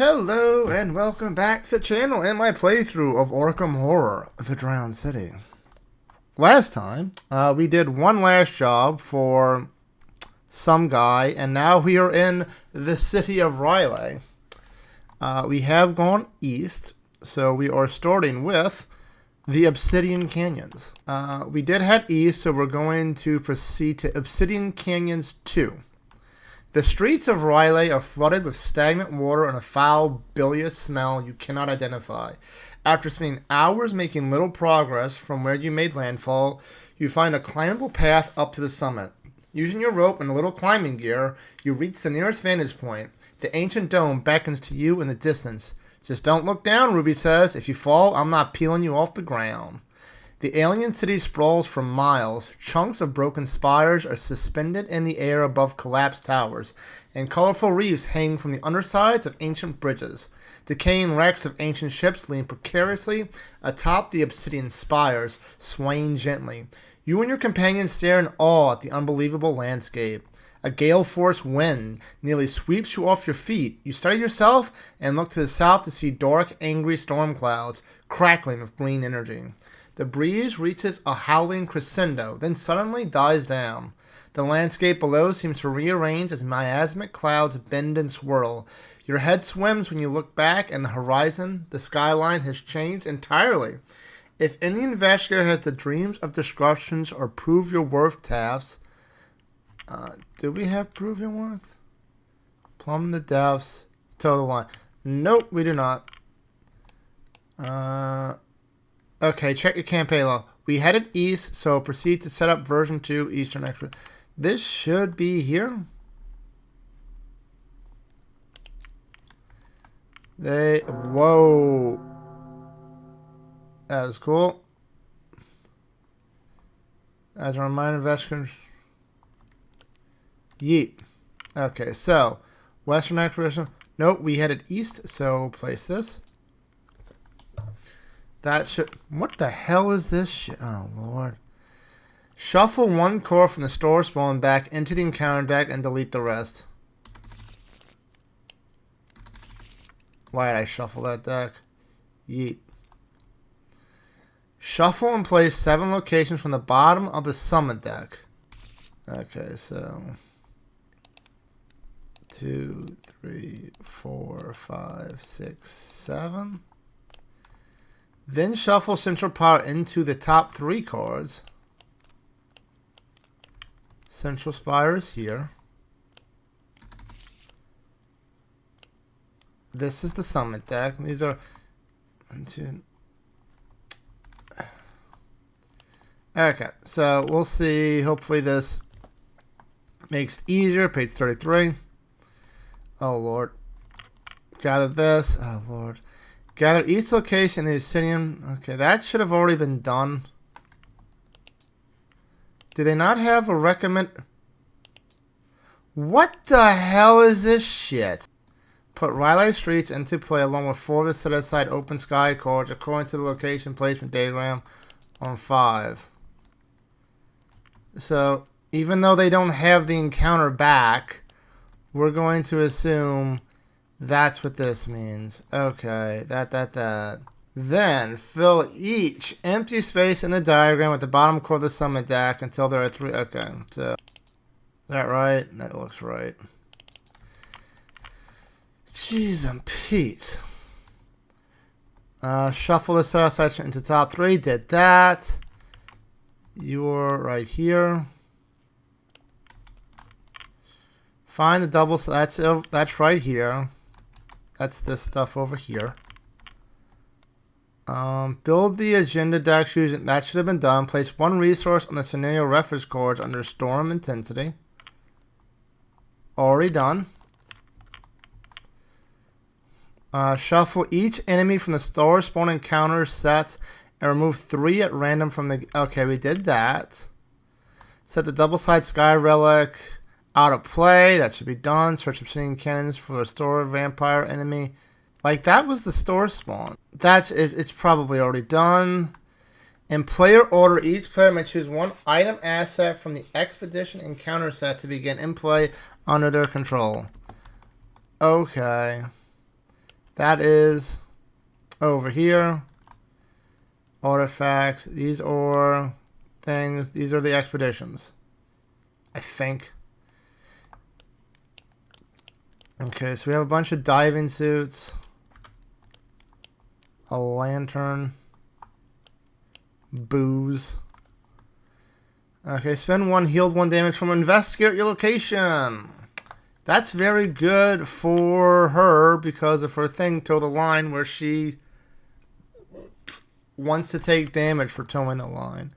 Hello and welcome back to the channel and my playthrough of Arkham Horror, The Drowned City. Last time, we did one last job for some guy, and now we are in the city of Riley. We have gone east, so we are starting with the Obsidian Canyons. We did head east, so we're going to proceed to Obsidian Canyons 2. The streets of Riley are flooded with stagnant water and a foul, bilious smell you cannot identify. After spending hours making little progress from where you made landfall, you find a climbable path up to the summit. Using your rope and a little climbing gear, you reach the nearest vantage point. The ancient dome beckons to you in the distance. Just don't look down, Ruby says. If you fall, I'm not peeling you off the ground. The alien city sprawls for miles. Chunks of broken spires are suspended in the air above collapsed towers, and colorful reefs hang from the undersides of ancient bridges. Decaying wrecks of ancient ships lean precariously atop the obsidian spires, swaying gently. You and your companions stare in awe at the unbelievable landscape. A gale-force wind nearly sweeps you off your feet. You steady yourself and look to the south to see dark, angry storm clouds crackling with green energy. The breeze reaches a howling crescendo, then suddenly dies down. The landscape below seems to rearrange as miasmic clouds bend and swirl. Your head swims when you look back, and the horizon, the skyline, has changed entirely. If any investigator has the dreams of destructions or prove your worth tasks, do we have prove your worth? Plumb the depths, toe the line. Nope, we do not. Okay, check your campaign log. We headed east, so proceed to set up version 2 Eastern Extra. This should be here. Whoa. That was cool. As a reminder, investigators. Yeet. Okay, so Western Expedition. Nope, we headed east, so place this. That should... What the hell is this shit? Oh, Lord. Shuffle one core from the store spawn back into the encounter deck and delete the rest. Why did I shuffle that deck? Yeet. Shuffle and place 7 locations from the bottom of the summit deck. Okay, so... 2, 3, 4, 5, 6, 7... Then shuffle Central Power into the top 3 cards. Central Spire is here. This is the Summit deck. These are... 1, 2... Okay, so we'll see. Hopefully this makes it easier. Page 33. Oh, Lord. Gather this. Oh, Lord. Gather each location in the Obsidian. Okay, that should have already been done. Do they not have a recommend? What the hell is this shit? Put Riley Streets into play along with 4 of the set aside open sky cards according to the location placement diagram on 5. So, even though they don't have the encounter back, we're going to assume... That's what this means. Okay, that. Then, fill each empty space in the diagram with the bottom core of the summit deck until there are 3. Okay, so... Is that right? That looks right. Jeez, I'm Pete. Shuffle the set section into top 3. Did that. You're right here. Find the double... That's right here. That's this stuff over here. Build the agenda deck using... That should have been done. Place 1 resource on the scenario reference cards under storm intensity. Already done. Shuffle each enemy from the store spawn encounter set and remove 3 at random from the... Okay, we did that. Set the double-side sky relic... Out of play. That should be done. Search Obsidian Cannons for a store vampire enemy. Like, that was the store spawn. It's probably already done. In player order, each player may choose 1 item asset from the Expedition encounter set to begin in play under their control. Okay. That is over here. Artifacts. These are things. These are the expeditions, I think. Okay, so we have a bunch of diving suits. A lantern. Booze. Okay, spend 1, healed 1 damage from investigate your location. That's very good for her because of her thing toe the line where she wants to take damage for towing the line.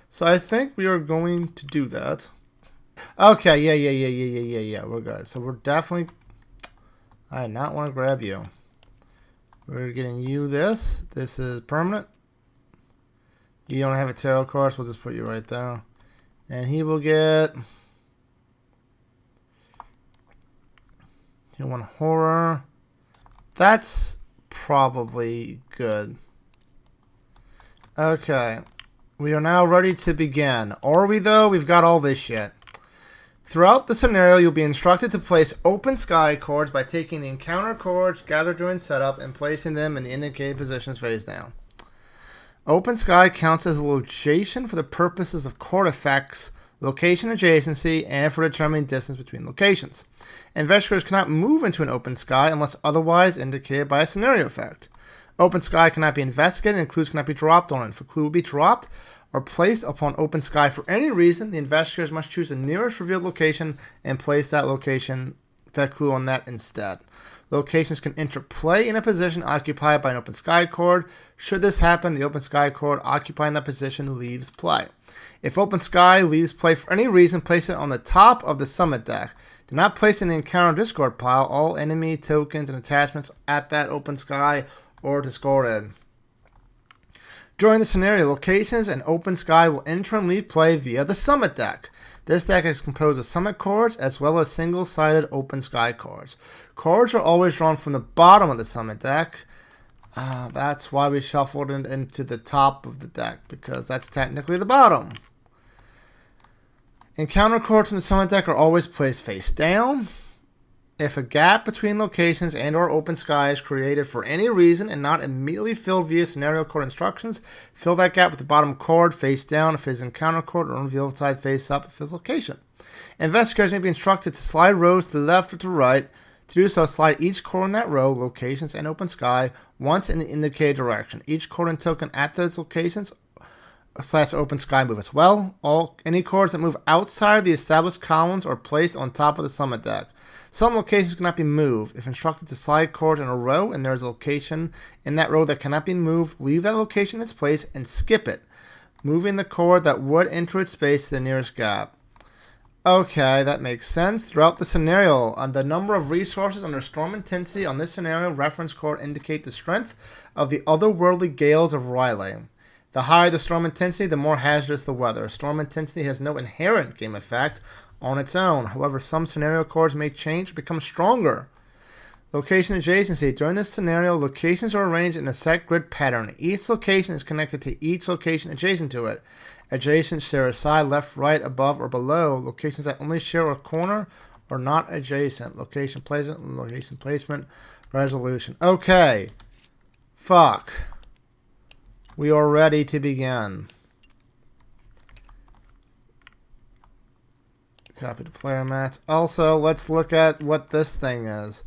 So I think we are going to do that. Okay, yeah, we're good. So we're definitely... I did not want to grab you. We're getting you this. This is permanent. You don't have a tarot card, so we'll just put you right there. And he will get... You want horror. That's probably good. Okay. We are now ready to begin. Are we, though? We've got all this shit. Throughout the scenario, you'll be instructed to place open sky cards by taking the encounter cards gathered during setup and placing them in the indicated positions face down. Open sky counts as a location for the purposes of card effects, location adjacency, and for determining distance between locations. Investigators cannot move into an open sky unless otherwise indicated by a scenario effect. Open sky cannot be investigated, and clues cannot be dropped on it. If a clue will be dropped or placed upon open sky for any reason, the investigators must choose the nearest revealed location and place that clue on that instead. Locations can interplay in a position occupied by an open sky card. Should this happen, the open sky card occupying that position leaves play. If open sky leaves play for any reason, place it on the top of the summit deck. Do not place it in the encounter discard pile. All enemy tokens and attachments at that open sky are discarded. During the scenario, locations and open sky will enter and leave play via the summit deck. This deck is composed of summit cards as well as single-sided open sky cards. Cards are always drawn from the bottom of the summit deck. That's why we shuffled it into the top of the deck, because that's technically the bottom. Encounter cards in the summit deck are always placed face down. If a gap between locations and or open sky is created for any reason and not immediately filled via scenario card instructions, fill that gap with the bottom card face down if it is encounter card, or reveal side face up if it is location. Investigators may be instructed to slide rows to the left or to the right. To do so, slide each card in that row, locations and open sky, once in the indicated direction. Each card and token at those locations / open sky move as well. Any cards that move outside the established columns are placed on top of the summit deck. Some locations cannot be moved. If instructed to slide cards in a row and there is a location in that row that cannot be moved, leave that location in its place and skip it, moving the card that would enter its space to the nearest gap. Okay, that makes sense. Throughout the scenario, the number of resources under storm intensity on this scenario reference card indicate the strength of the otherworldly gales of Riley. The higher the storm intensity, the more hazardous the weather. Storm intensity has no inherent game effect on its own. However, some scenario cards may change or become stronger. Location adjacency. During this scenario, locations are arranged in a set grid pattern. Each location is connected to each location adjacent to it. Adjacent share a side, left, right, above, or below. Locations that only share a corner are not adjacent. Location placement, resolution. Okay. Fuck. We are ready to begin. Copy to player mats. Also, let's look at what this thing is.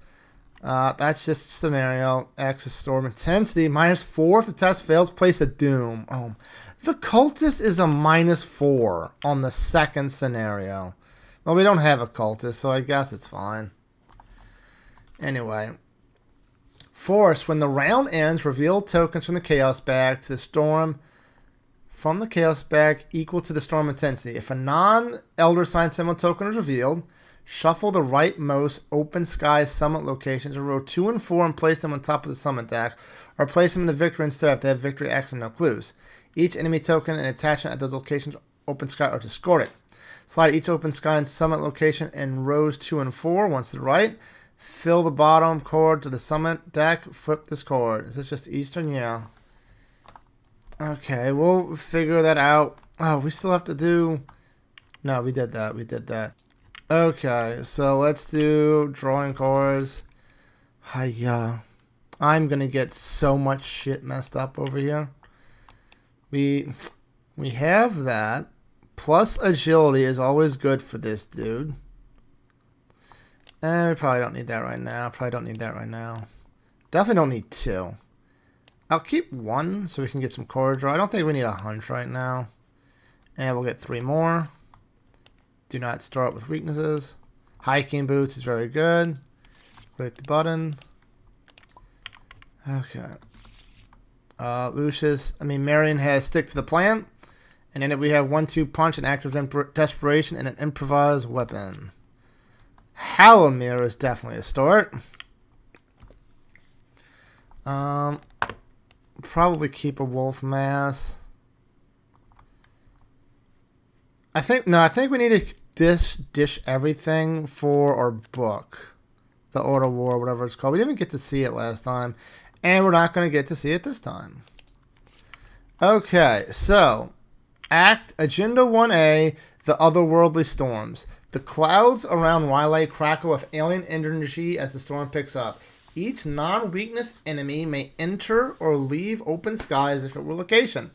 That's just scenario. X is storm intensity. -4 if the test fails. Place a doom. Oh, the cultist is a -4 on the second scenario. Well, we don't have a cultist, so I guess it's fine. Anyway. Force. When the round ends, reveal tokens from the chaos bag to the storm. From the chaos bag equal to the storm intensity. If a non-Elder Sign symbol token is revealed, shuffle the rightmost open sky summit locations in row 2 and 4 and place them on top of the summit deck, or place them in the victory instead if they have victory X and no clues. Each enemy token and attachment at those locations open sky are discarded. Slide each open sky and summit location in rows 2 and 4 once to the right. Fill the bottom card to the summit deck. Flip this card. Is this just Eastern? Yeah. Okay, we'll figure that out. Oh, we still have to do... No, we did that. We did that. Okay, so let's do drawing cards. Hiya. I'm going to get so much shit messed up over here. We have that. Plus agility is always good for this dude. We probably don't need that right now. Definitely don't need 2. I'll keep 1 so we can get some core draw. I don't think we need a hunch right now. And we'll get 3 more. Do not start with weaknesses. Hiking boots is very good. Click the button. Okay. Marion has stick to the plan. And in it we have 1-2 punch, an act of desperation, and an improvised weapon. Halamir is definitely a start. Probably keep a wolf mass. I think we need to dish everything for our book. The Order War, whatever it's called. We didn't get to see it last time. And we're not going to get to see it this time. Okay, so Agenda 1A, the Otherworldly Storms. The clouds around Wylite crackle with alien energy as the storm picks up. Each non-weakness enemy may enter or leave open sky as if it were location.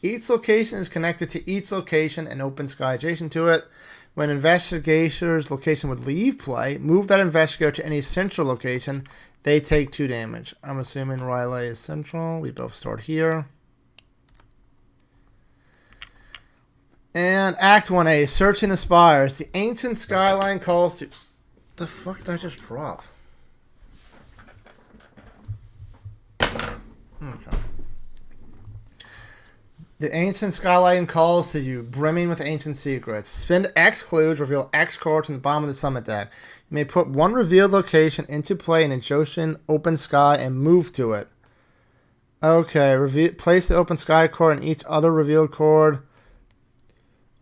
Each location is connected to each location and open sky adjacent to it. When investigator's location would leave play, move that investigator to any central location. They take 2 damage. I'm assuming Riley is central. We both start here. And Act 1A, Searching the Spires. The ancient skyline calls to... The fuck did I just drop? Okay. The ancient skyline calls to you, brimming with ancient secrets. Spend X clues, reveal X cards from the bottom of the summit deck. You may put 1 revealed location into play in Egyptian open sky and move to it. Okay, place the open sky card and each other revealed card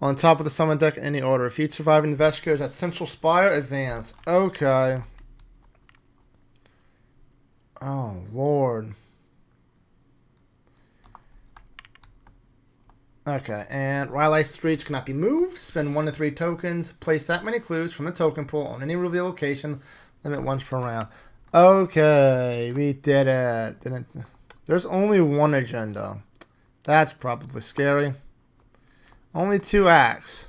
on top of the summon deck in any order. If each surviving investigator is at Central Spire, advance. Okay. Oh, Lord. Okay, and Rylite Streets cannot be moved. Spend 1 to 3 tokens. Place that many clues from the token pool on any reveal location. Limit once per round. Okay, we did it. There's only 1 agenda. That's probably scary. Only 2 acts.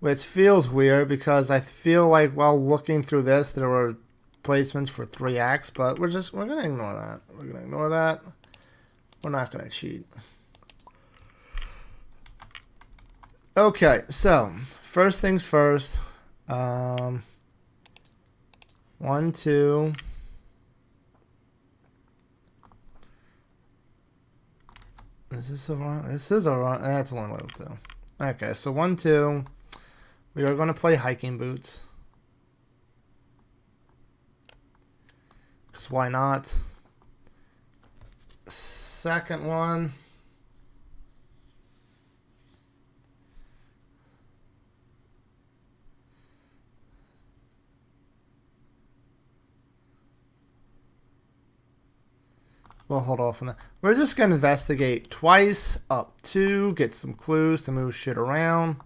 Which feels weird because I feel like while looking through this, there were placements for 3 acts, but we're going to ignore that. We're not going to cheat. Okay, so first things first. 1, 2. Is this a wrong? This is a wrong. That's only level 2. Okay, so 1, 2. We are going to play hiking boots. Because why not? Second one. We'll hold off on that. We're just going to investigate twice, up 2, get some clues to move shit around.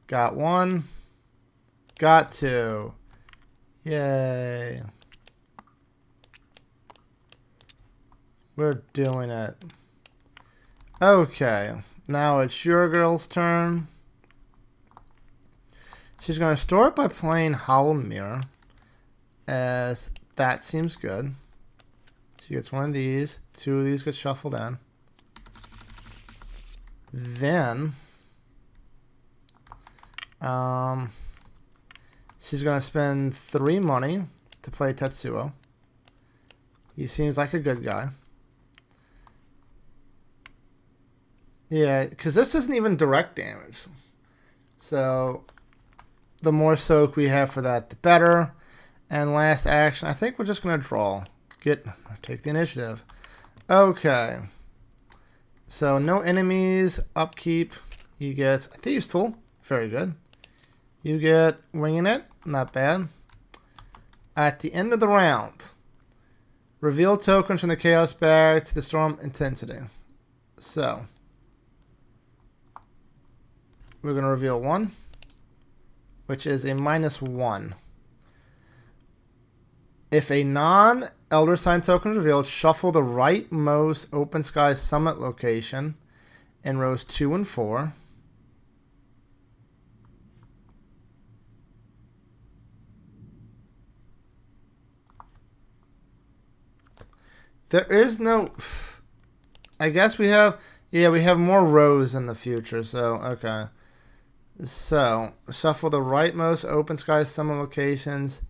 Got 1. Got 2. Yay. We're doing it. Okay. Now it's your girl's turn. She's going to start by playing Hollow Mirror, as that seems good. She gets 1 of these. 2 of these get shuffled in. Then, she's going to spend 3 money to play Tetsuo. He seems like a good guy. Yeah, because this isn't even direct damage. So, the more soak we have for that, the better. And last action, I think we're just going to draw. Take the initiative. Okay. So no enemies. Upkeep. He gets a Thieves Tool. Very good. You get Winging It. Not bad. At the end of the round, reveal tokens from the Chaos bag to the Storm Intensity. So we're going to reveal 1, which is a -1. If a non-Elder Sign token is revealed, shuffle the rightmost Open Sky Summit location in rows 2 and 4. There is no... I guess we have... Yeah, we have more rows in the future, so, okay. So, shuffle the rightmost Open Sky Summit locations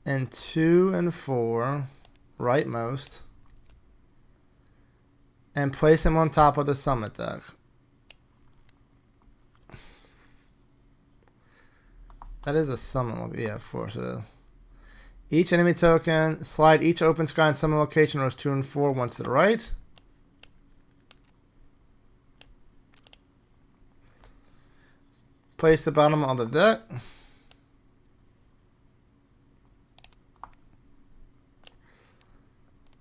in 2 and 4, rightmost, and place them on top of the Summit deck. That is a Summit, yeah, of course it is. Each enemy token, slide each Open Sky and Summit location rows 2 and 4 once to the right. Place the bottom of the deck.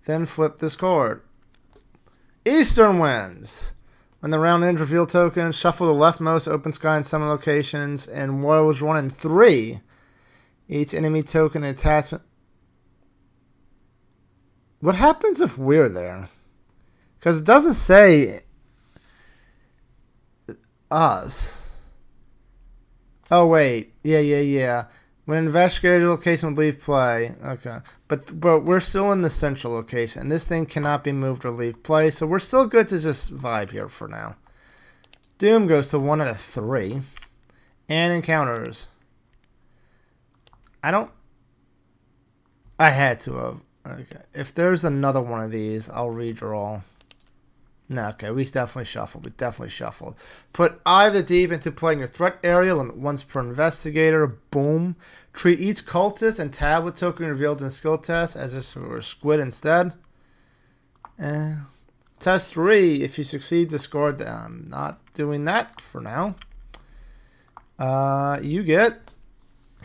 Then flip this card. Eastern Winds. When the round ends, reveal tokens. Shuffle the leftmost Open Sky and Summon locations. And rows 1 and 3. Each enemy token attachment. What happens if we're there? Because it doesn't say us. Oh, wait. Yeah. When investigated location would leave play. Okay. But we're still in the central location. And this thing cannot be moved or leave play. So we're still good to just vibe here for now. Doom goes to 1 out of 3. And encounters. I had to have. Okay. If there's another one of these, I'll redraw. No, okay, we definitely shuffled. Put Eye of the Deep into play in your threat area. Limit once per investigator. Boom. Treat each cultist and tablet token revealed in a skill test as if it were a squid instead. Test 3. If you succeed, discard the... I'm not doing that for now. You get...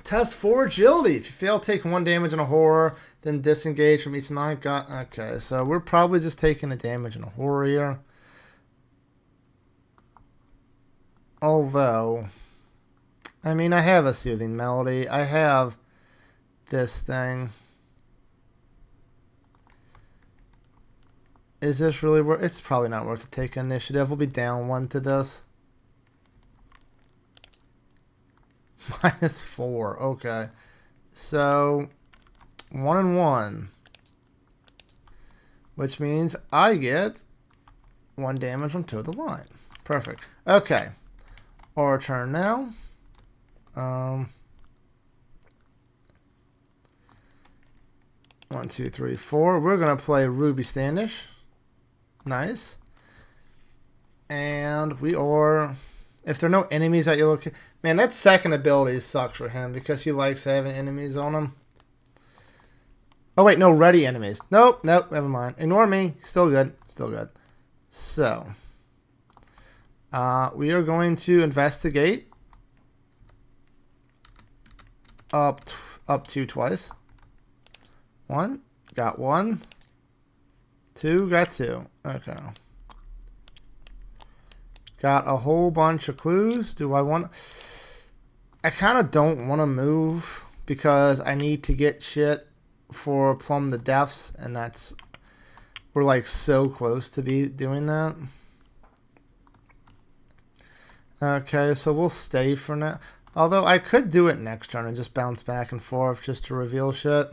Test 4 Agility. If you fail, take 1 damage in a horror, then disengage from each 9. Okay, so we're probably just taking a damage in a horror here. Although, I mean, I have a Soothing Melody. I have this thing. Is this really worth... It's probably not worth it. Take initiative. We'll be down 1 to this. -4. Okay. So, 1 and 1. Which means I get 1 damage on 2 of the line. Perfect. Okay. Our turn now. 1, 2, 3, 4. We're going to play Ruby Standish. Nice. And we are... If there are no enemies that you're looking... Man, that second ability sucks for him because he likes having enemies on him. Oh, wait, no, ready enemies. Nope, never mind. Ignore me. Still good. So, we are going to investigate up to twice. 1, got 1. 2, got 2. Okay. Got a whole bunch of clues. Do I want... I kind of don't want to move because I need to get shit for Plumb the Depths, and that's... We're like so close to be doing that. Okay, so we'll stay for now. Although I could do it next turn and just bounce back and forth just to reveal shit.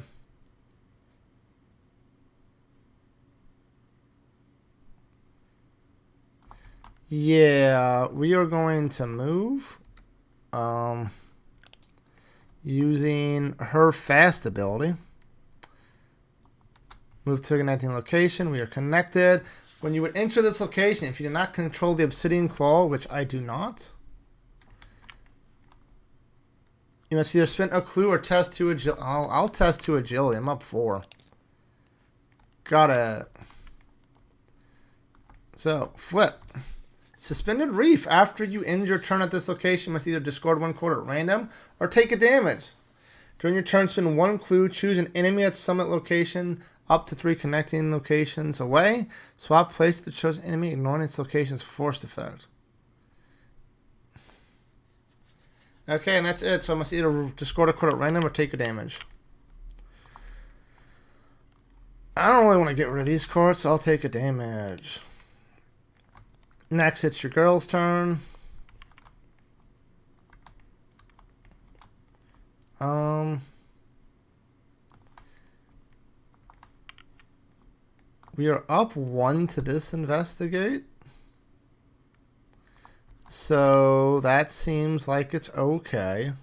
Yeah, we are going to move using her fast ability. Move to a connecting location. We are connected. When you would enter this location, if you do not control the Obsidian Claw, which I do not, you must either spend a clue or test 2 agility. I'll test 2 agility. I'm up 4. Got it. So, flip. Suspended Reef. After you end your turn at this location, you must either discard 1 card at random or take a damage. During your turn, spend 1 clue. Choose an enemy at summit location up to 3 connecting locations away. Swap place to the chosen enemy, ignoring its location's forced effect. Okay, and that's it. So I must either discard a card at random or take a damage. I don't really want to get rid of these cards, so I'll take a damage. Next, it's your girl's turn. We are up 1 to this investigate. So that seems like it's okay.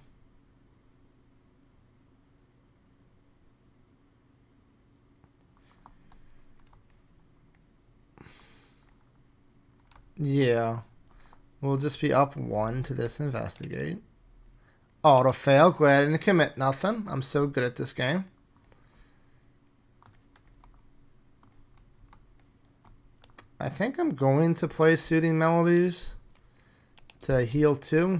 Yeah. We'll just be up 1 to this investigate. Auto fail. Glad I didn't commit nothing. I'm so good at this game. I think I'm going to play Soothing Melodies to heal 2.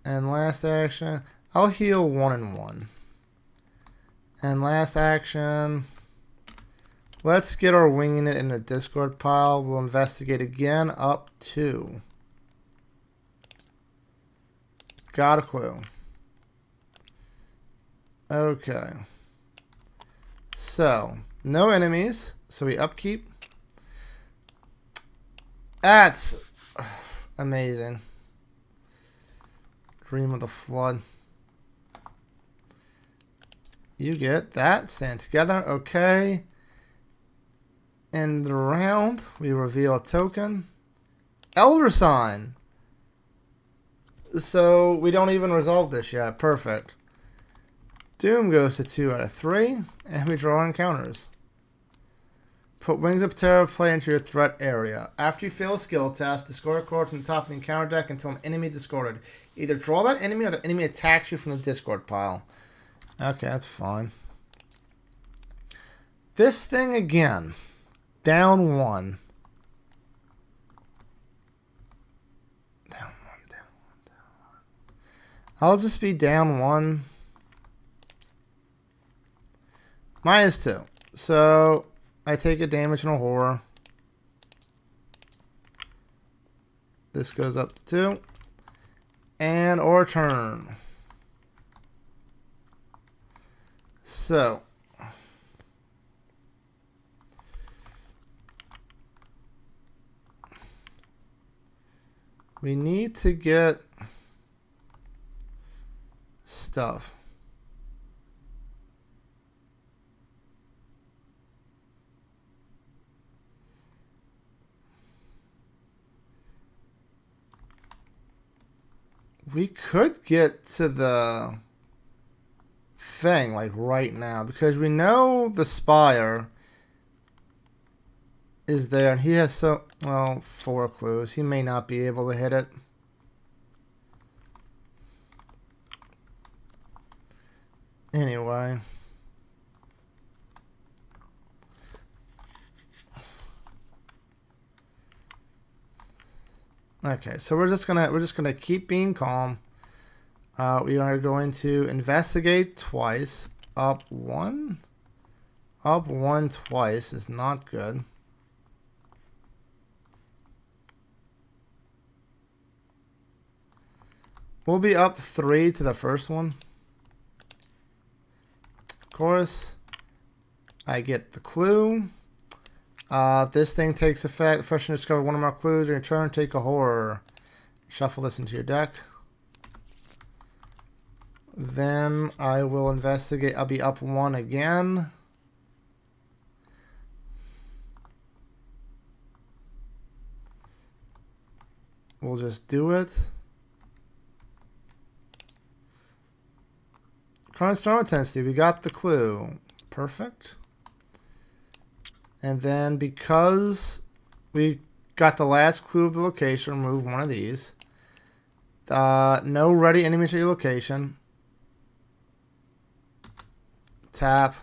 And last action, I'll heal 1 and 1. And last action, let's get our winging it in the discard pile. We'll investigate again up 2. Got a clue. Okay. So, no enemies. So we upkeep. That's amazing. Dream of the Flood. You get that. Stand together. Okay. End the round. We reveal a token. Elder Sign. So we don't even resolve this yet. Perfect. Doom goes to 2 out of 3. And we draw encounters. Put Wings of Terror play into your threat area. After you fail a skill test, discard a card from the top of the encounter deck until an enemy discarded. Either draw that enemy or the enemy attacks you from the discard pile. Okay, that's fine. This thing again. Down 1. Down 1, down 1, down 1. I'll just be down 1. -2. So I take a damage and a horror. This goes up to 2. And our turn. So we need to get stuff. We could get to the thing like right now because we know the Spire is there and he has 4 clues. He may not be able to hit it. Anyway. Okay, so we're just gonna keep being calm. We are going to investigate twice. Up 1. Up 1 twice is not good. We'll be up 3 to the first one. Of course, I get the clue. This thing takes effect. First, you discover one of our clues. In your turn, take a horror. Shuffle this into your deck. Then I will investigate. I'll be up 1 again. We'll just do it. Current storm intensity. We got the clue. Perfect. And then because we got the last clue of the location, remove one of these. No ready enemies at your location. Tap.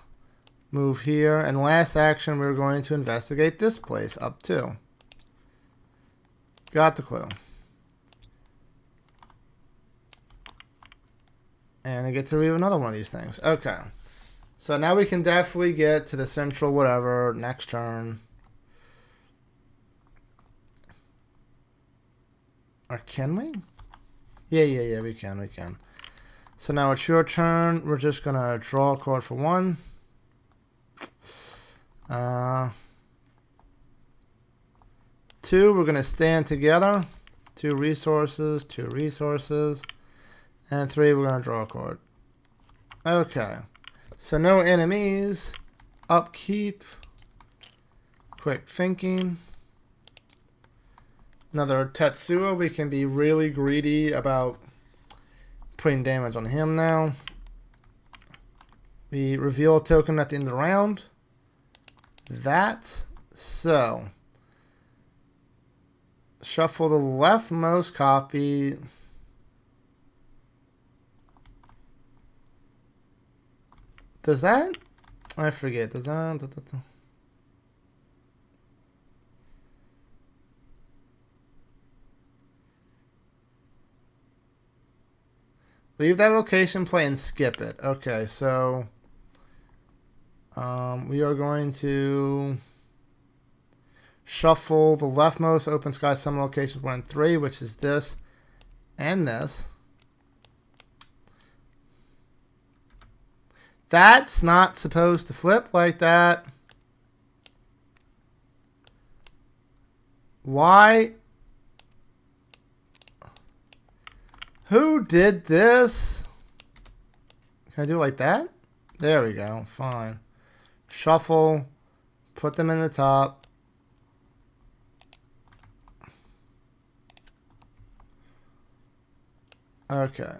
Move here. And last action, we're going to investigate this place up 2. Got the clue. And I get to read another one of these things. Okay. So now we can definitely get to the central whatever next turn. Or can we? Yeah, we can. So now it's your turn. We're just going to draw a card for 1. Two, we're going to stand together. 2 resources, 2 resources. And 3, we're going to draw a card. Okay. So no enemies. Upkeep. Quick thinking. Another Tetsuo. We can be really greedy about putting damage on him now. We reveal a token at the end of the round. That. So. Shuffle the leftmost copy. Does that? I forget. Does that? Leave that location, play, and skip it. Okay, so we are going to shuffle the leftmost open sky summon locations 1 and 3, which is this and this. That's not supposed to flip like that. Why? Who did this? Can I do it like that? There we go. Fine. Shuffle. Put them in the top. Okay.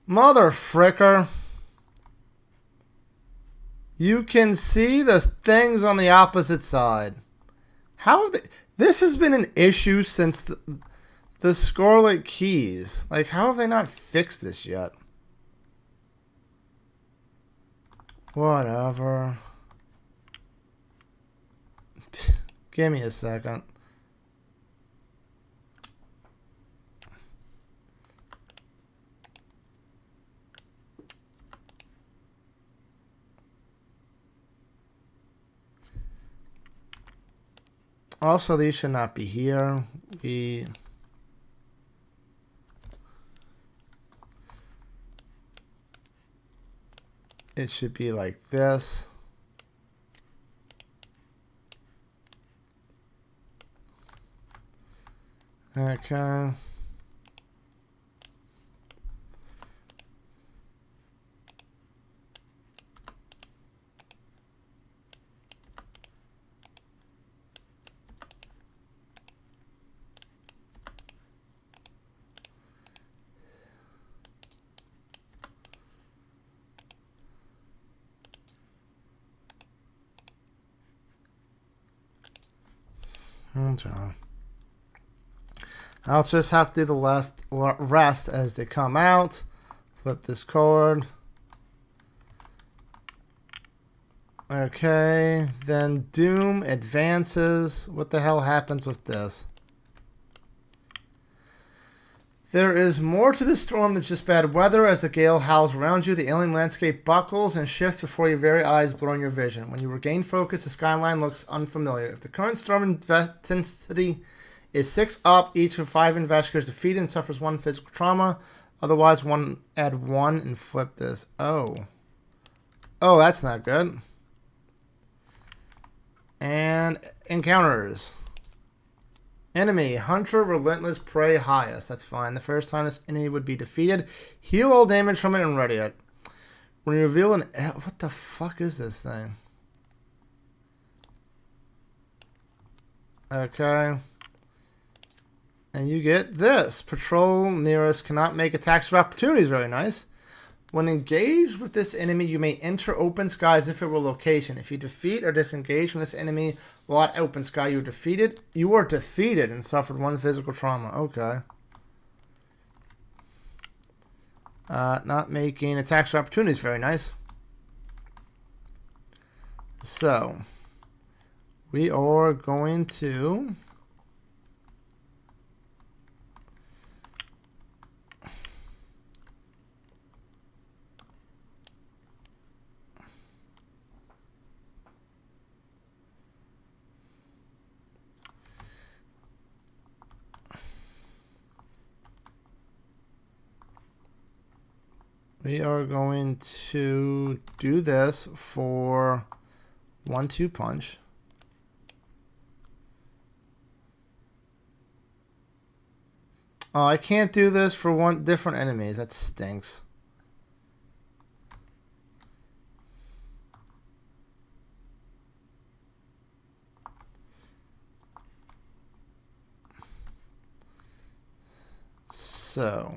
Mother fricker. You can see the things on the opposite side. How have they... This has been an issue since the Scarlet Keys. Like, how have they not fixed this yet? Whatever. Give me a second. Also, these should not be here. It should be like this. Okay. Okay. I'll just have to do the rest as they come out. Flip this card. Okay. Then Doom advances. What the hell happens with this? There is more to the storm than just bad weather. As the gale howls around you, the alien landscape buckles and shifts before your very eyes, blurring your vision. When you regain focus, the skyline looks unfamiliar. If the current storm intensity is 6 up, each of 5 investigators defeated and suffers 1 physical trauma. Otherwise, add 1 and flip this. Oh. Oh, that's not good. And encounters. Enemy, Hunter, Relentless, Prey, Highest. That's fine. The first time this enemy would be defeated, heal all damage from it and ready it. When you reveal an... What the fuck is this thing? Okay. And you get this. Patrol nearest cannot make attacks of opportunities. Very nice. When engaged with this enemy, you may enter open sky as if it were location. If you defeat or disengage from this enemy while at open sky, you are defeated and suffered 1 physical trauma. Okay. Not making attacks or opportunities. Very nice. So, we are going to... We are going to do this for 1-2 punch. Oh, I can't do this for different enemies. That stinks. So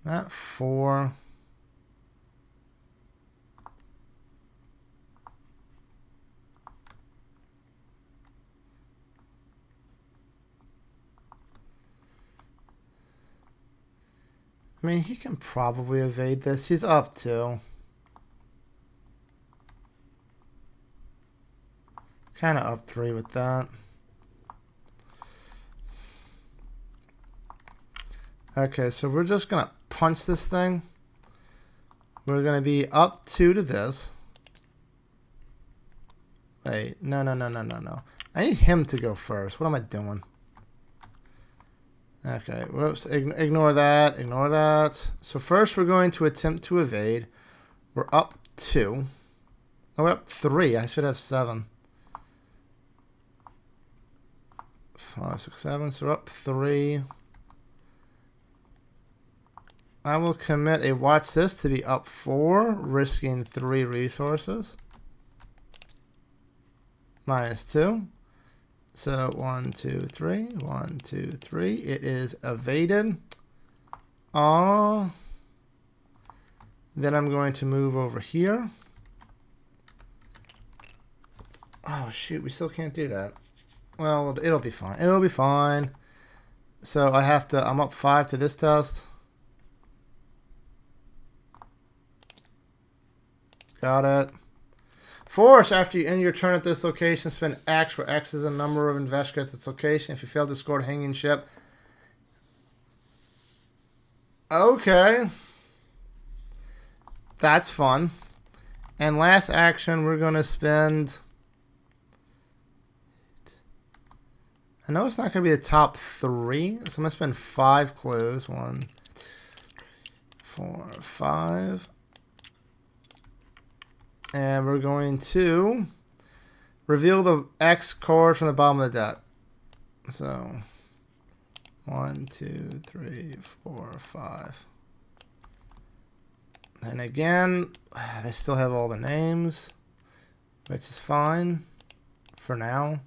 that 4. I mean, he can probably evade this. He's up 2. Kind of up 3 with that. Okay, so we're just going to punch this thing. We're going to be up 2 to this. Wait, no. I need him to go first. What am I doing? Okay, whoops. Ignore that. Ignore that. So first we're going to attempt to evade. We're up 2. Oh, we're up 3. I should have 7. 5, 6, 7. So we're up 3. I will commit a watch this to be up 4, risking 3 resources. -2. So 1, 2, 3. 1, 2, 3. It is evaded. Then I'm going to move over here. Oh shoot, we still can't do that. Well, it'll be fine. It'll be fine. So I have to, I'm up 5 to this test. Got it. Force, after you end your turn at this location, spend X, where X is the number of investigators at this location. If you fail to score a hanging ship. Okay. That's fun. And last action, we're going to spend... I know it's not going to be the top 3, so I'm going to spend 5 clues. 1, 2, 3, 4, 5. And we're going to reveal the X chord from the bottom of the deck. So 1, 2, 3, 4, 5. And again, they still have all the names, which is fine for now.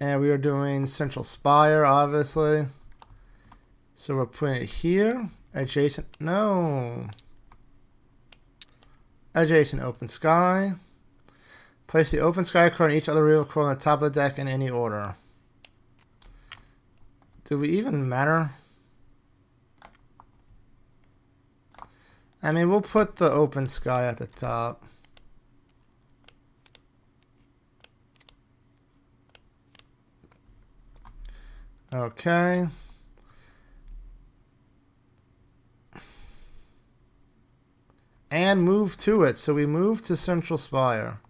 And we are doing Central Spire, obviously. So we're putting it here. Adjacent, no. Adjacent Open Sky. Place the Open Sky card and each other real card on the top of the deck in any order. Do we even matter? I mean, we'll put the Open Sky at the top. Okay. And move to it. So we move to Central Spire.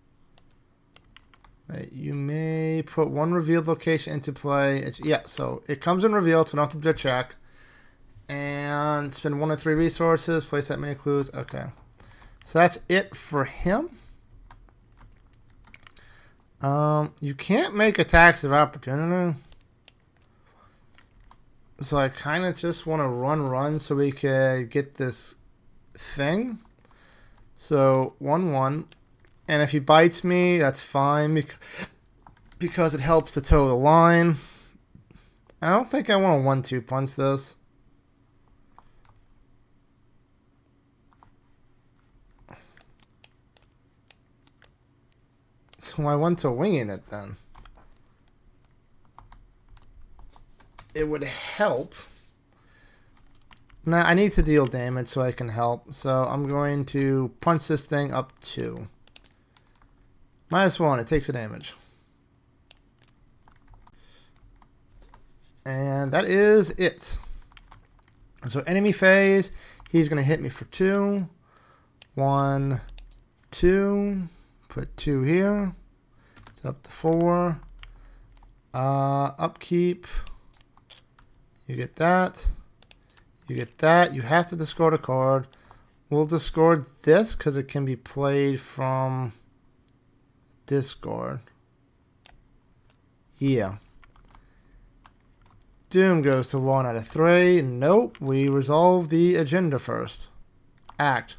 Right, you may put 1 revealed location into play. Yeah, so it comes in revealed, so don't have to do a check. And spend 1 of 3 resources. Place that many clues. Okay. So that's it for him. You can't make attacks of opportunity. So I kind of just want to run so we can get this thing. So 1-1. And if he bites me, that's fine because it helps to toe the line. I don't think I want to 1-2 punch this. So I want to wing in it then. It would help. Now I need to deal damage so I can help. So I'm going to punch this thing up 2. -1, it takes a damage. And that is it. So enemy phase, He's going to hit me for 2. 1, 2. Put 2 here. It's up to 4. Upkeep. You get that. You get that. You have to discard a card. We'll discard this because it can be played from discard. Yeah. Doom goes to 1 out of 3. Nope. We resolve the agenda first. Act.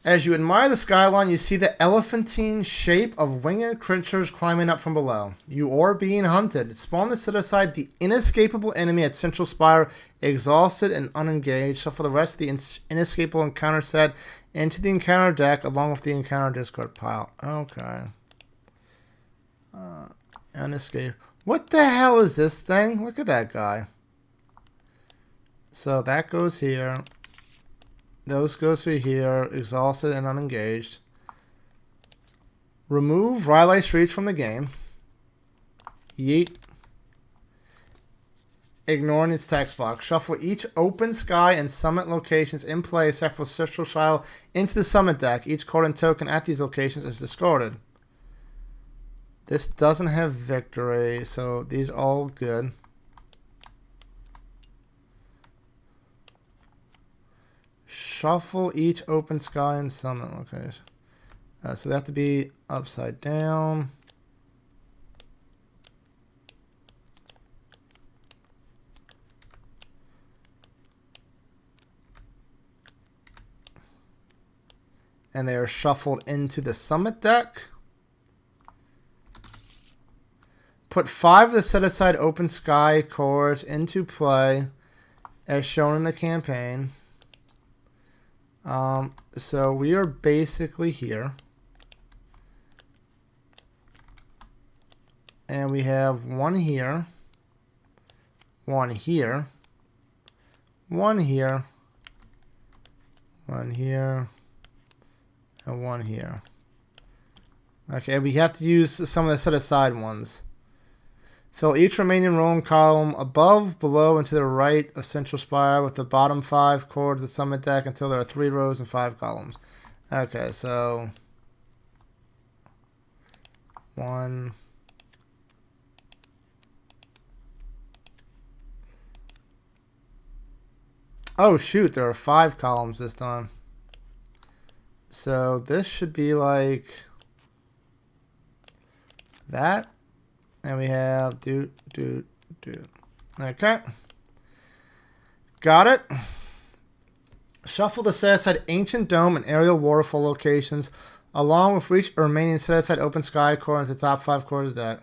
As you admire the skyline, you see the elephantine shape of winged creatures climbing up from below. You are being hunted. Spawn to set aside the inescapable enemy at Central Spire, exhausted and unengaged. So for the rest of the inescapable encounter set into the encounter deck along with the encounter discard pile. Okay. Unescape. What the hell is this thing? Look at that guy. So that goes here. Those go through here, exhausted and unengaged. Remove Rylai's Reach from the game. Yeet. Ignoring its text box. Shuffle each open sky and summit locations in play except for Central Spire into the summit deck. Each card and token at these locations is discarded. This doesn't have victory, so these are all good. Shuffle each open sky and summit location. So they have to be upside down. And they are shuffled into the summit deck. Put 5 of the set-aside open sky cards into play as shown in the campaign. So we are basically here. And we have 1 here. 1 here. 1 here. 1 here. And 1 here. Okay, we have to use some of the set-aside ones. Fill each remaining row and column above, below, and to the right of Central Spire with the bottom 5 cards of the summit deck until there are 3 rows and 5 columns. Okay, so 1. Oh shoot, there are 5 columns this time. So this should be like that. And we have do. Okay. Got it. Shuffle the set-aside Ancient Dome and Aerial Waterfall locations, along with each remaining set-aside Open Sky card into the top 5 cards of the deck.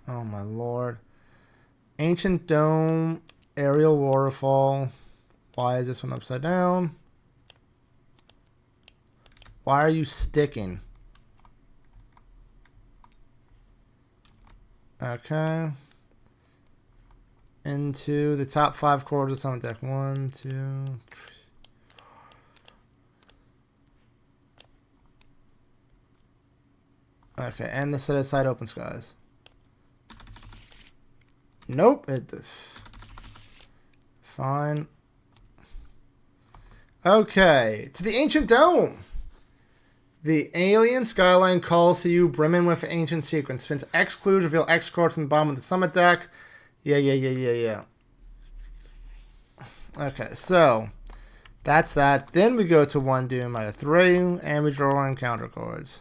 Oh my lord. Ancient Dome, Aerial Waterfall. Why is this one upside down? Why are you sticking? Okay. Into the top 5 cards of summit deck. 1, 2, 3. Okay, and the set aside open skies. Nope, it does. Fine. Okay, to the Ancient Dome. The alien skyline calls to you, brimming with ancient secrets. Spins X clues, reveal X cards from the bottom of the summit deck. Yeah. Okay, so that's that. Then we go to 1 Doom out of 3, and we draw our encounter cards.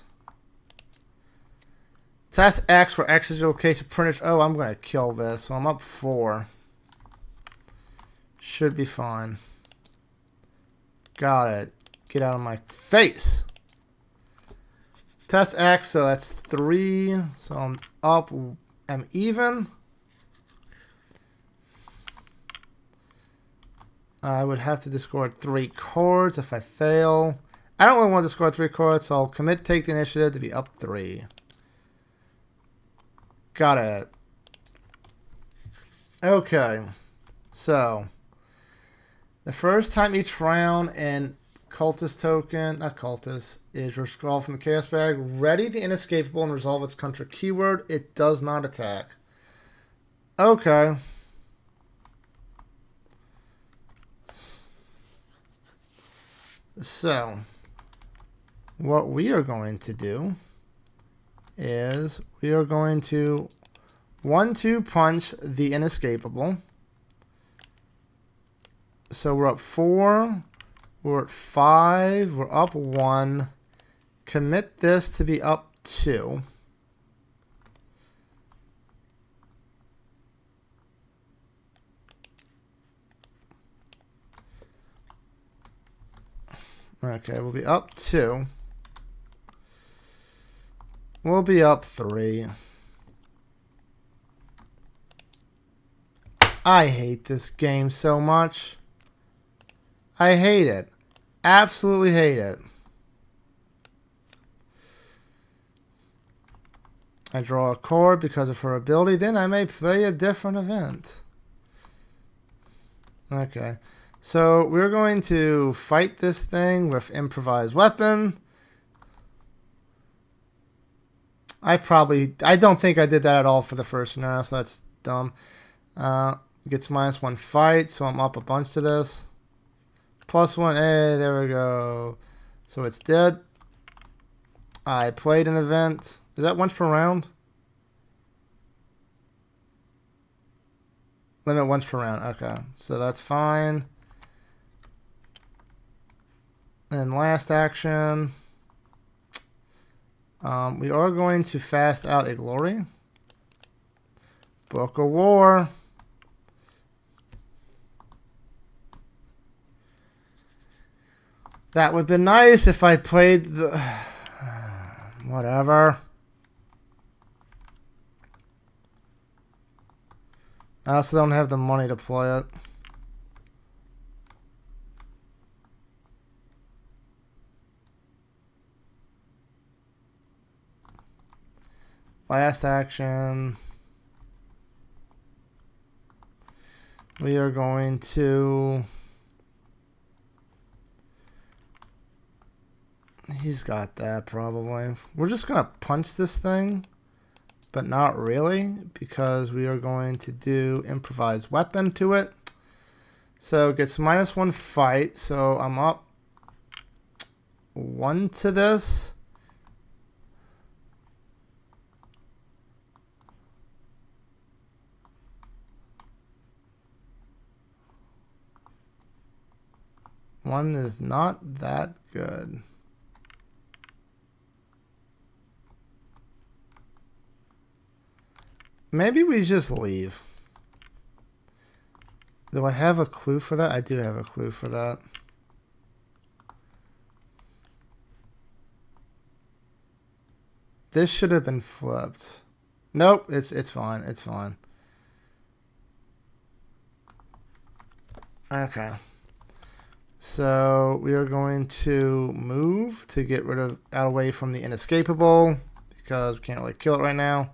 Test X, where X is your location printed. Oh, I'm going to kill this, so I'm up 4. Should be fine. Got it. Get out of my face. Test X, so that's 3. So I'm up. I'm even. I would have to discard 3 cards if I fail. I don't really want to discard 3 cards, so I'll commit, take the initiative to be up 3. Got it. Okay. So, the first time each round and cultist token, not cultist, is resolved from the chaos bag. Ready the inescapable and resolve its counter keyword. It does not attack. Okay. So, what we are going to do is we are going to 1-2 punch the inescapable. So we're up 4, we're at 5, we're up 1. Commit this to be up 2. Okay, we'll be up 2. We'll be up 3. I hate this game so much. I hate it. Absolutely hate it. I draw a card because of her ability. Then I may play a different event. Okay. So we're going to fight this thing with improvised weapon. I don't think I did that at all for the first scenario, so that's dumb. Gets -1 fight, so I'm up a bunch to this. +1, hey, there we go. So it's dead. I played an event. Is that once per round? Limit once per round. Okay, so that's fine. And last action. We are going to fast out a glory. Book of War. That would have been nice if I played the... Whatever. I also don't have the money to play it. Last action. We are going to... He's got that probably. We're just going to punch this thing, but not really, because we are going to do improvised weapon to it. So it gets -1 fight, so I'm up 1 to this. One is not that good. Maybe we just leave. Do I have a clue for that? I do have a clue for that. This should have been flipped. Nope, it's fine. It's fine. Okay. So we are going to move to get rid of out away from the inescapable because we can't really kill it right now.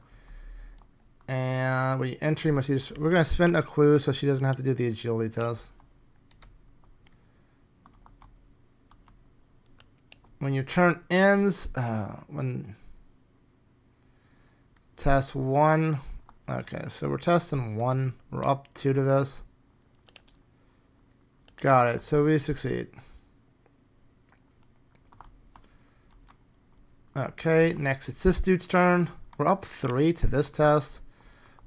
And we entry must use. We're gonna spend a clue so she doesn't have to do the agility test. When your turn ends, when test 1. Okay, so we're testing 1. We're up 2 to this. Got it. So we succeed. Okay, next it's this dude's turn. We're up 3 to this test,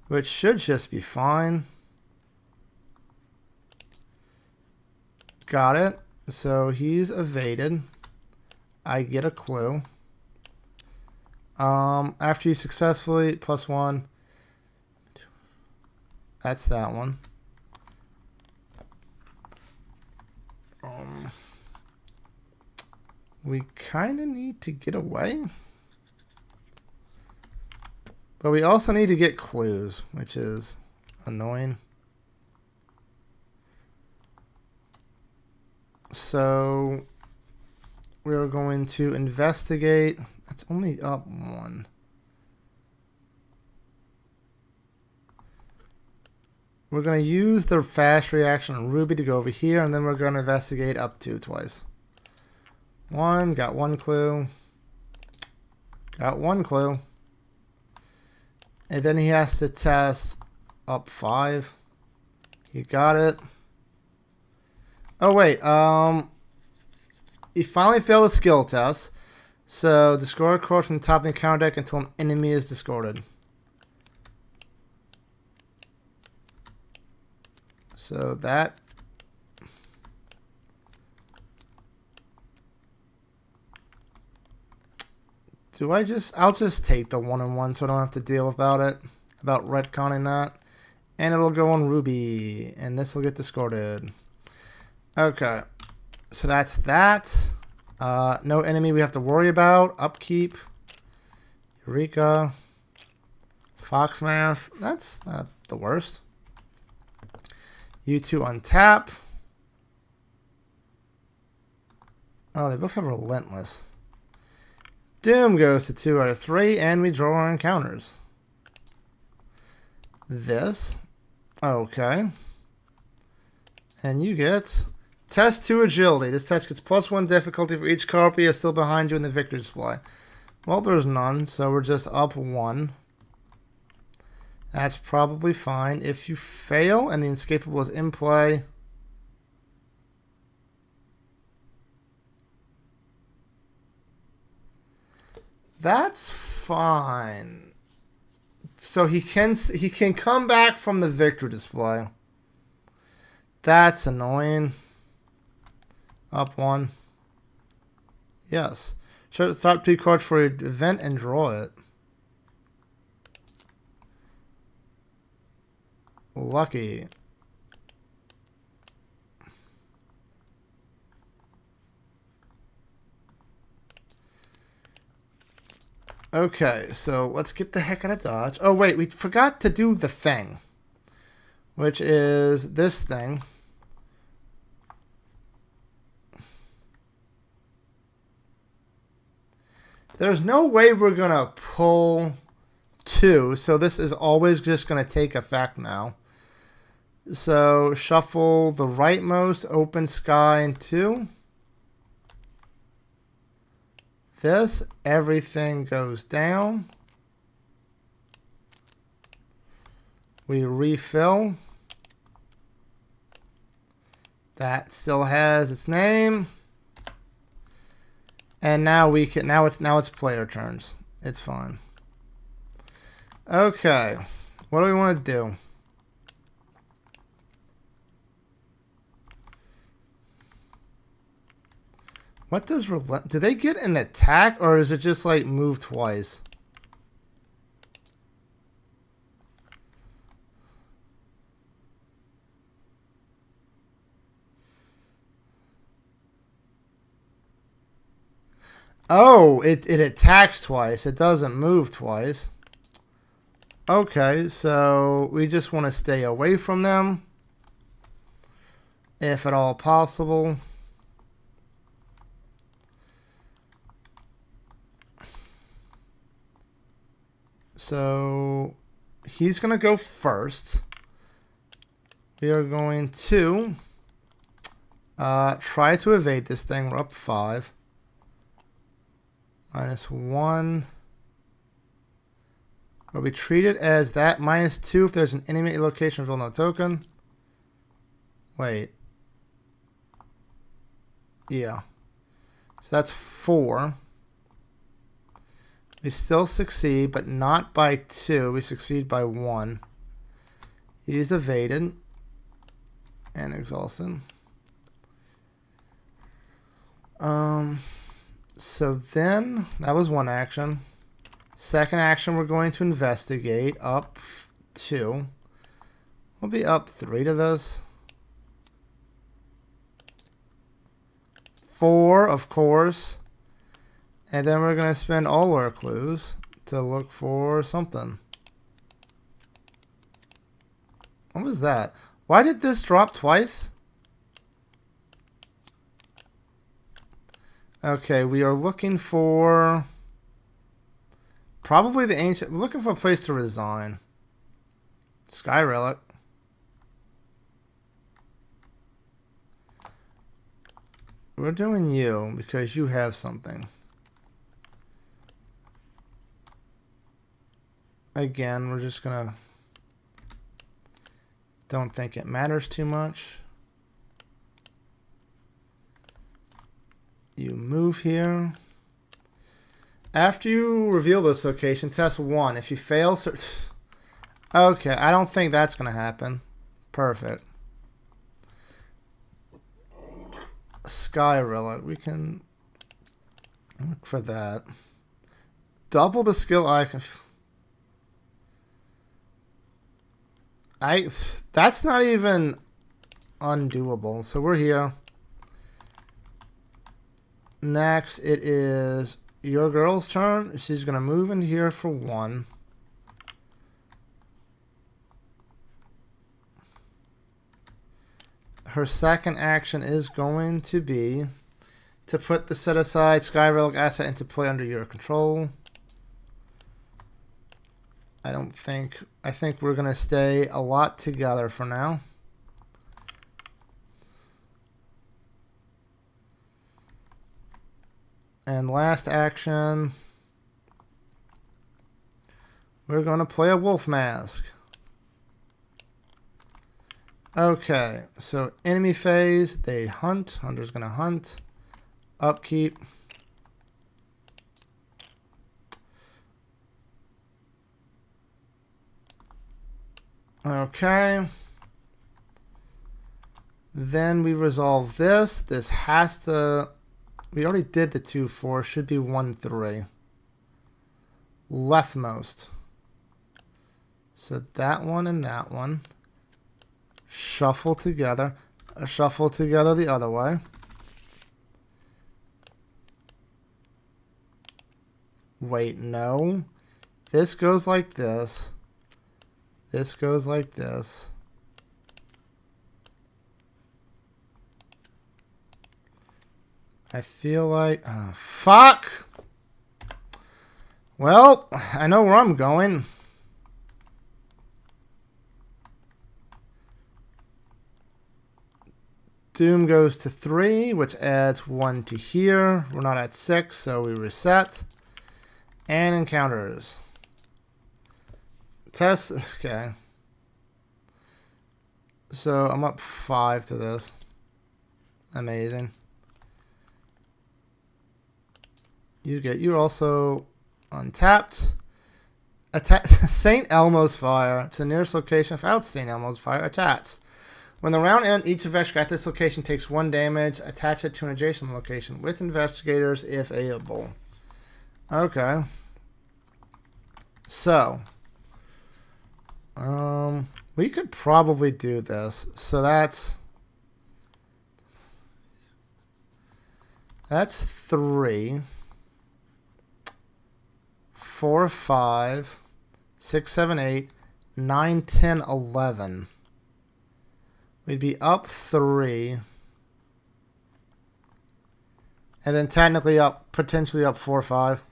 which should just be fine. Got it. So he's evaded. I get a clue. After you successfully +1. That's that one. We kind of need to get away. But we also need to get clues, which is annoying. So we're going to investigate. It's only up 1. We're going to use the fast reaction on Ruby to go over here, and then we're going to investigate up 2 twice. 1, got 1 clue. Got 1 clue. And then he has to test up 5. You got it. Oh, wait. You finally failed the skill test. So, discard a card from the top of the encounter deck until an enemy is discarded. So, that... I'll just take the 1/1 so I don't have to deal about it. About retconning that. And it'll go on Ruby. And this will get discarded. Okay. So that's that. No enemy we have to worry about. Upkeep. Eureka. Foxmath. That's not the worst. You two untap. Oh, they both have Relentless. Doom goes to 2 out of 3, and we draw our encounters. This. Okay. And you get Test 2 Agility. This test gets +1 difficulty for each copy is still behind you in the victory display. Well, there's none, so we're just up 1. That's probably fine. If you fail and the Inescapable is in play... That's fine. So he can come back from the victory display. That's annoying. Up 1. Yes. Show the top 2 cards for your event and draw it. Lucky. Okay, so let's get the heck out of Dodge. Oh, wait, we forgot to do the thing. Which is this thing. There's no way we're going to pull 2, so this is always just going to take effect now. So, shuffle the rightmost, open sky, and 2. This, everything goes down. We refill. That still has its name. And now we can now it's player turns. It's fine. Okay. What do we want to do? What does relent? Do they get an attack, or is it just like move twice? Oh, it attacks twice. It doesn't move twice. Okay, so we just want to stay away from them, if at all possible. So he's going to go first. We are going to try to evade this thing. We're up 5. -1. But we treat it as that. -2 if there's an enemy at your location. Reveal no token. Wait. Yeah. So that's 4. We still succeed, but not by 2. We succeed by 1. He's evaded and exhausted. So then, that was one action. Second action, we're going to investigate. Up 2. We'll be up 3 to this. 4, of course. And then we're going to spend all our clues to look for something. What was that? Why did this drop twice? Okay, we are looking for probably the ancient. We're looking for a place to resign. Sky Relic. We're doing you because you have something. Again, we're just gonna Don't think it matters too much. You move here. After you reveal this location, test 1. If you fail... Okay, I don't think that's going to happen. Perfect. Sky Relic. We can look for that. Double the skill icon. That's not even undoable. So we're here. Next, it is your girl's turn. She's going to move in here for 1. Her second action is going to be to put the set aside Sky Relic asset into play under your control. I think we're going to stay a lot together for now. And last action, we're going to play a wolf mask. Okay, so enemy phase, they hunt. Hunter's going to hunt. Upkeep. Okay. Then we resolve this. This has to... We already did the 2-4. Should be 1-3. Leftmost. So that one and that one. Shuffle together. Shuffle together the other way. Wait, no. This goes like this. This goes like this. I feel like... Oh, fuck! Well, I know where I'm going. Doom goes to 3, which adds 1 to here. We're not at 6, so we reset. And encounters. Test, okay. So I'm up 5 to this. Amazing. You're also untapped. Attack St. Elmo's Fire to the nearest location without St. Elmo's Fire attacks. When the round ends, each investigator at this location takes 1 damage. Attach it to an adjacent location with investigators if able. Okay. So, we could probably do this. So that's 3, 4, 5, 6, 7, 8, 9, 10, 11. We'd be up 3. And then technically up, potentially up 4 or 5.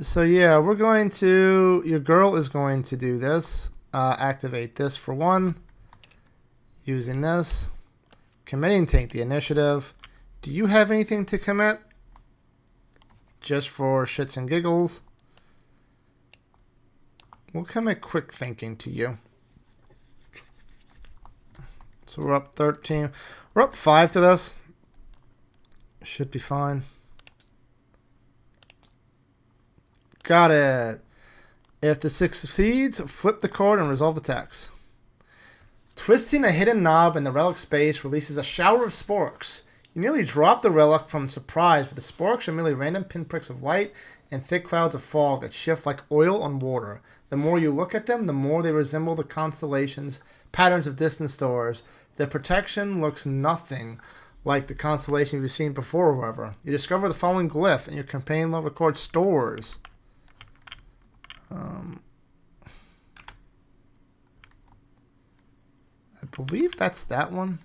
So yeah, we're going to, your girl is going to do this. Activate this for 1. Using this. Committing, take the initiative. Do you have anything to commit? Just for shits and giggles. We'll commit quick thinking to you. So we're up 13. We're up 5 to this. Should be fine. Got it. If the 6 succeeds, flip the card and resolve the text. Twisting a hidden knob in the relic space releases a shower of sporks. You nearly drop the relic from surprise, but the sporks are merely random pinpricks of light and thick clouds of fog that shift like oil on water. The more you look at them, the more they resemble the constellations, patterns of distant stars. The protection looks nothing like the constellation you've seen before, however. You discover the following glyph, and your companion will record stores. I believe that's that one.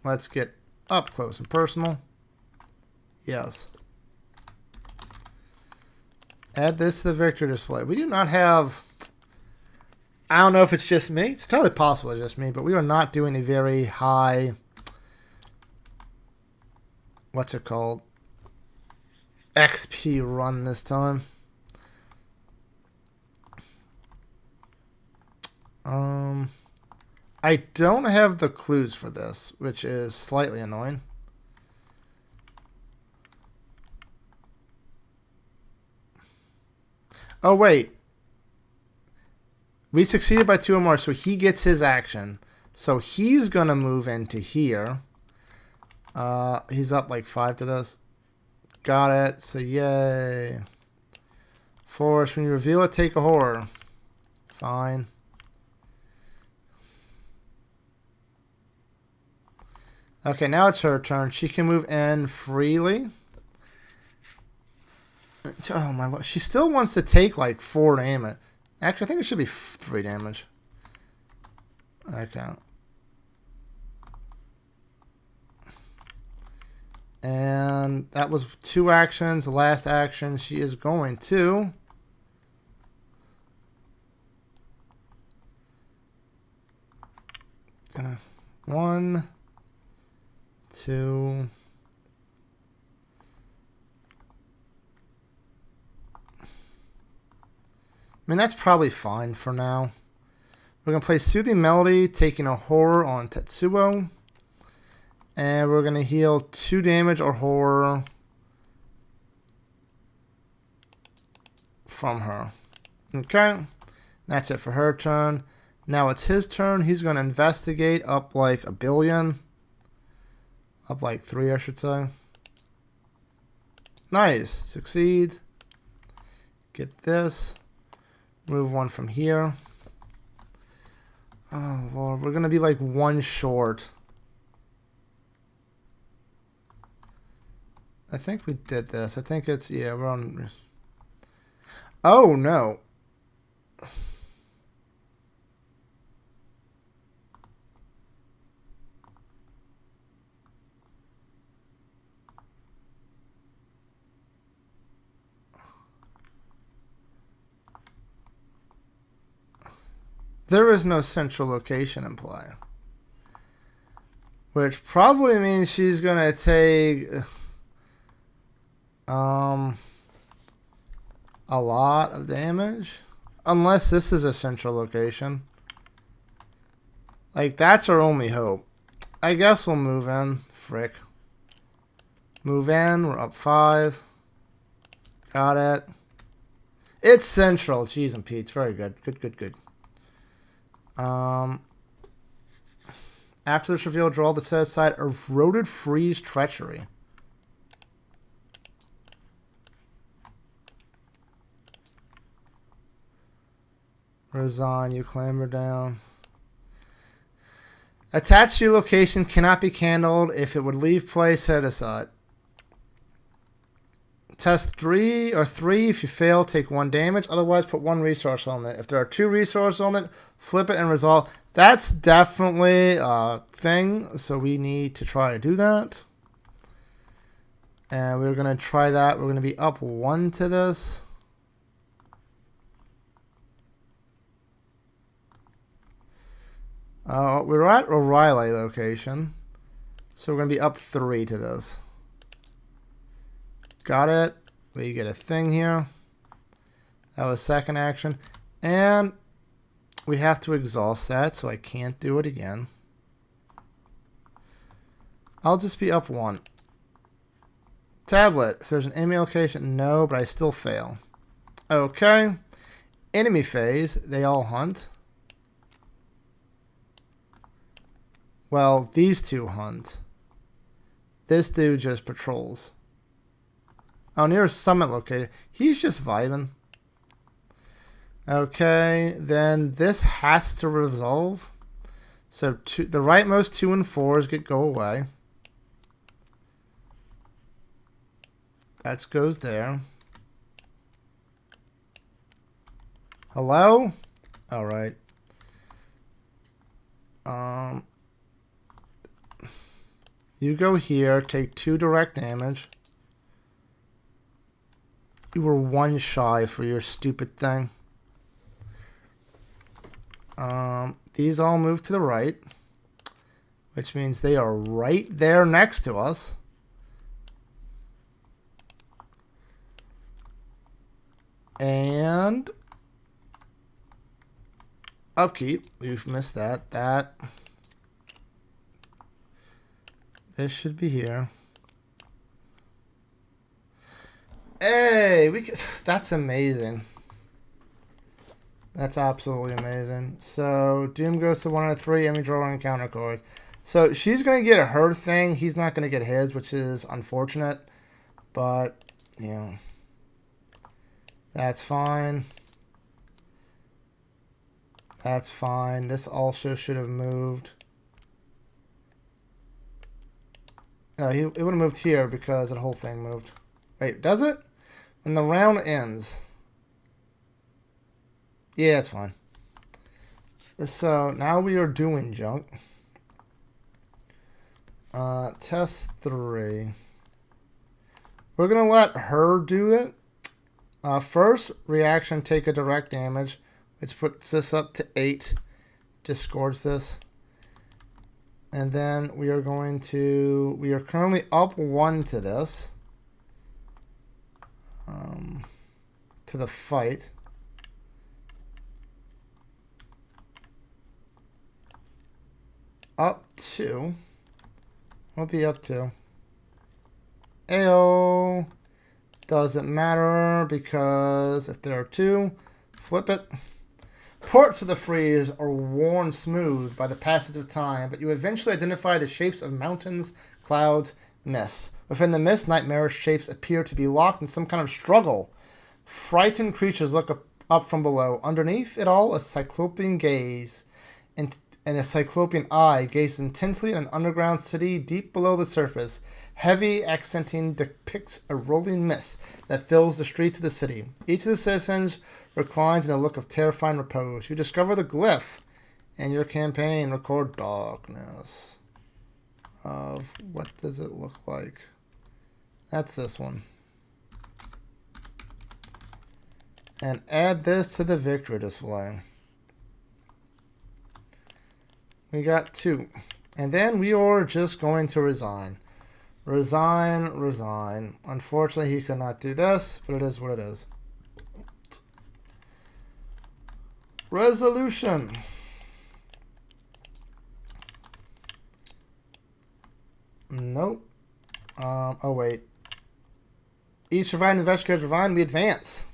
Let's get up close and personal. Yes. Add this to the victory display. We do not have... I don't know if it's just me. It's totally possible it's just me, but we are not doing a very high... What's it called? XP run this time. I don't have the clues for this, which is slightly annoying. Oh, wait. We succeeded by 2 or more, so he gets his action. So he's going to move into here. He's up like 5 to this. Got it. So yay. Force. When you reveal it, take a horror. Fine. Okay, now it's her turn. She can move in freely. Oh my lord. She still wants to take like 4 damage. Actually, I think it should be 3 damage. Okay. And that was 2 actions. The last action, she is going to... One, 2... I mean, that's probably fine for now. We're going to play Soothing Melody, taking a horror on Tetsuo. And we're going to heal 2 damage or horror from her. Okay. That's it for her turn. Now it's his turn. He's going to investigate up like 1 billion. Up like 3, I should say. Nice. Succeed. Get this. Move 1 from here. Oh, Lord. We're going to be like 1 short. I think we did this. I think it's... Yeah, we're on... Oh, no. There is no central location in play. Which probably means she's going to take... a lot of damage. Unless this is a central location. Like, that's our only hope. I guess we'll move in. Frick. Move in. We're up 5. Got it. It's central. Cheese and Pete's. Very good. Good. After this reveal, draw the set aside Eroded Freeze Treachery. Resign, you clamber down. Attached to your location cannot be candled. If it would leave play, set aside. Test 3 or 3. If you fail, take 1 damage. Otherwise, put 1 resource on it. If there are 2 resources on it, flip it and resolve. That's definitely a thing. So we need to try to do that. And we're going to try that. We're going to be up 1 to this. We're at O'Reilly location. So we're going to be up 3 to this. Got it. We get a thing here. That was second action. And we have to exhaust that, so I can't do it again. I'll just be up 1. Tablet. If there's an enemy location, no, but I still fail. Okay. Enemy phase. They all hunt. Well, these 2 hunt. This dude just patrols. Oh, near a summit located. He's just vibing. Okay, then this has to resolve. So the rightmost 2 and 4s go away. That goes there. Hello? All right. You go here, take 2 direct damage. You were 1 shy for your stupid thing. These all move to the right, which means they are right there next to us. And Upkeep. We've missed that. This should be here. Hey, that's amazing. That's absolutely amazing. So, Doom goes to 1 out of 3, and we draw 1 encounter cards. So, she's going to get her thing. He's not going to get his, which is unfortunate. But, you know, that's fine. That's fine. This also should have moved. No, it would have moved here because the whole thing moved. Wait, does it? When the round ends. Yeah, it's fine. So, now we are doing junk. Test 3. We're going to let her do it. First, reaction, take a direct damage, which puts this up to 8. Discords this. And then we are going to... We are currently up 1 to this. To the fight. Up 2. What'll be up to? Ayo. Doesn't matter because if there are 2, flip it. Ports of the freeze are worn smooth by the passage of time, but you eventually identify the shapes of mountains, clouds, mists. Within the mist, nightmarish shapes appear to be locked in some kind of struggle. Frightened creatures look up from below. Underneath it all, a cyclopean gaze and a cyclopean eye gazes intensely at an underground city deep below the surface. Heavy accenting depicts a rolling mist that fills the streets of the city. Each of the citizens reclines in a look of terrifying repose. You discover the glyph, and your campaign record darkness. Of what does it look like? That's this one. And add this to the victory display. We got 2. And then we are just going to resign. Resign. Unfortunately, he could not do this, but it is what it is. Resolution. Nope. Oh, wait. Each surviving investigator divine, we advance.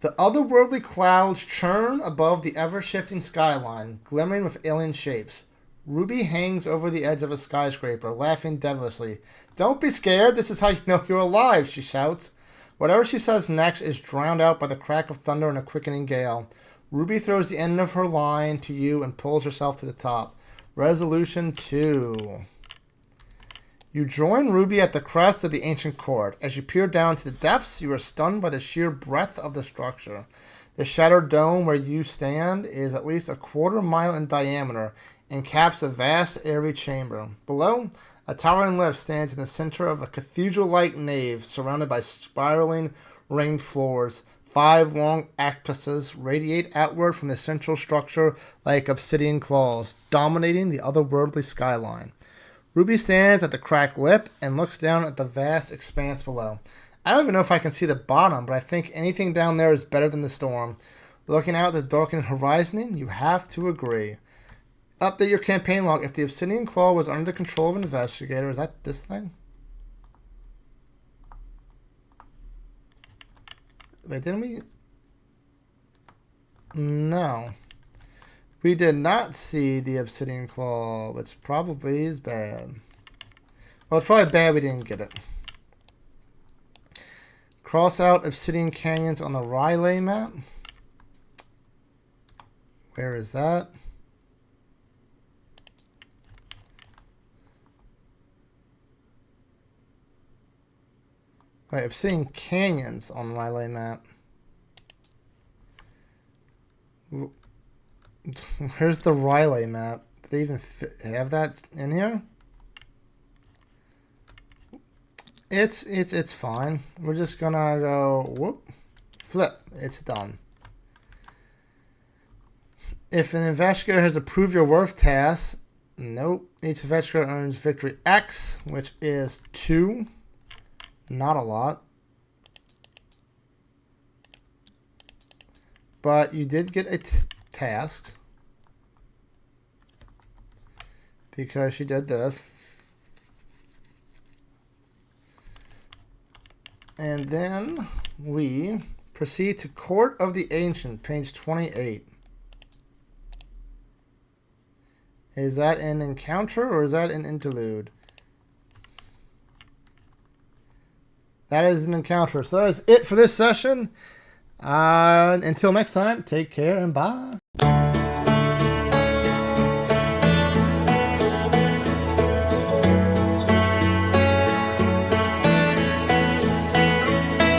The otherworldly clouds churn above the ever-shifting skyline, glimmering with alien shapes. Ruby hangs over the edge of a skyscraper, laughing devilishly. Don't be scared, this is how you know you're alive, she shouts. Whatever she says next is drowned out by the crack of thunder and a quickening gale. Ruby throws the end of her line to you and pulls herself to the top. Resolution 2. You join Ruby at the crest of the ancient court. As you peer down to the depths, you are stunned by the sheer breadth of the structure. The shattered dome where you stand is at least a quarter-mile in diameter and caps a vast, airy chamber. Below, a towering lift stands in the center of a cathedral-like nave surrounded by spiraling ringed floors. 5 long octopuses radiate outward from the central structure like obsidian claws, dominating the otherworldly skyline. Ruby stands at the cracked lip and looks down at the vast expanse below. I don't even know if I can see the bottom, but I think anything down there is better than the storm. Looking out at the darkened horizon, you have to agree. Update your campaign log. If the Obsidian Claw was under the control of an investigator, is that this thing? Wait, didn't we? No. We did not see the Obsidian Claw, which probably is bad. Well, it's probably bad we didn't get it. Cross out Obsidian Canyons on the Riley map. Where is that? Wait, Obsidian Canyons on Riley map. Where's the Riley map? Do they even have that in here? It's fine. We're just gonna go whoop, flip. It's done. If an investigator has approved your worth task, nope. Each investigator earns victory X, which is 2. Not a lot. But you did get a task. because she did this. And then we proceed to Court of the Ancient, page 28. Is that an encounter or is that an interlude? That is an encounter. So that is it for this session. Until next time, take care and bye.